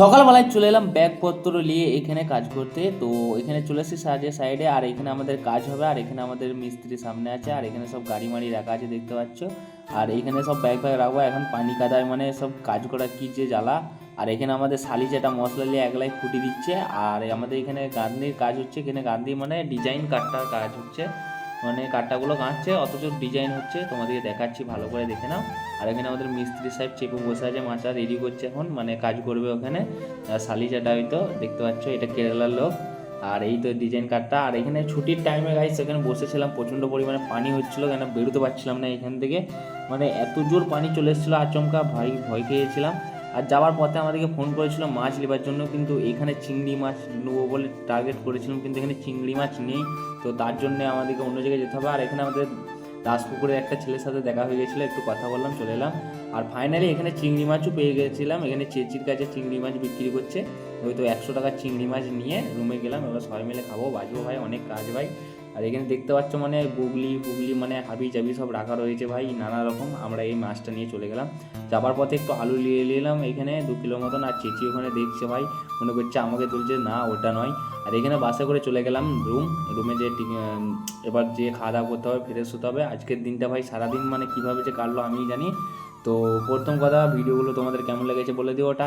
সকালবেলায় চলে এলাম ব্যাগপত্র নিয়ে এখানে কাজ করতে। তো এখানে চলে এসেছি সাইডে, আর এখানে আমাদের কাজ হবে, আর এখানে আমাদের মিস্ত্রি সামনে আছে, আর এখানে সব গাড়ি মাড়ি রাখা আছে দেখতে পাচ্ছ। আর এখানে সব ব্যাগ রাখবো, এখন পানি কাদায় মানে সব কাজ করা কি যে জ্বালা। আর এখানে আমাদের শালি যেটা মশলা নিয়ে একলাই ফুটি দিচ্ছে, আর আমাদের এখানে গাঁথনির কাজ হচ্ছে, এখানে গাঁথনি মানে ডিজাইন কাটটার কাজ হচ্ছে, মানে কাটটাগুলো গাঁথছে অথচ ডিজাইন হচ্ছে, তোমাদেরকে দেখাচ্ছি ভালো করে দেখে নাও। আর এখানে আমাদের মিস্ত্রি সাহেব চেপে বসে আছে, মাছটা রেডি করছে, এখন মানে কাজ করবে ওখানে। শালি চাটা হয়তো দেখতে পাচ্ছ, এটা কেরালার লোক। আর এই তো ডিজাইন কাটটা। আর এখানে ছুটির টাইমে গাইস সেখানে বসেছিলাম, প্রচণ্ড পরিমাণে পানি হচ্ছিলো, কেন বেরোতে পারছিলাম না এখান থেকে, মানে এত জোর পানি চলে এসেছিলো, আচমকা ভয় খেয়েছিলাম। আর যাওয়ার পথে আমাদেরকে ফোন করেছিল মাছ নেবার জন্য, কিন্তু এখানে চিংড়ি মাছ নেবো বলে টার্গেট করেছিলাম, কিন্তু এখানে চিংড়ি মাছ নেই। তো তার জন্য আমাদেরকে অন্য জায়গায় যেতে হবে। আর এখানে আমাদের দাসপুকুরের একটা ছেলের সাথে দেখা হয়ে গেছিলো, একটু কথা বললাম, চলে এলাম। আর ফাইনালি এখানে চিংড়ি মাছও পেয়ে গেছিলাম, এখানে চেচির কাছে চিংড়ি মাছ বিক্রি করছে, ওই তো 100 টাকার চিংড়ি মাছ নিয়ে রুমে গেলাম, এবার সবাই মিলে খাবো, বাজবো ভাই, অনেক কাজ ভাই। আর এখানে দেখতে পাচ্ছ মানে বুগলি মানে হাবি জাবি সব রাখা রয়েছে ভাই, নানা রকম। আমরা এই মাছটা নিয়ে চলে গেলাম, যাবার পথে একটু আলু নিয়ে নিলাম এখানে 2 কিলো মতন। আর চেঁচি ওখানে দেখছে ভাই, মনে করছে আমাকে তুলছে, না ওটা নয়। আর এখানে বাসে করে চলে গেলাম রুমে, যে এবার যে খাওয়া দাওয়া করতে হবে, ফ্রেশ হতে হবে। আজকের দিনটা ভাই সারাদিন মানে কীভাবে যে কাটলো আমি জানি। তো প্রথম কথা, ভিডিওগুলো তোমাদের কেমন লেগেছে বলে দিও ওটা।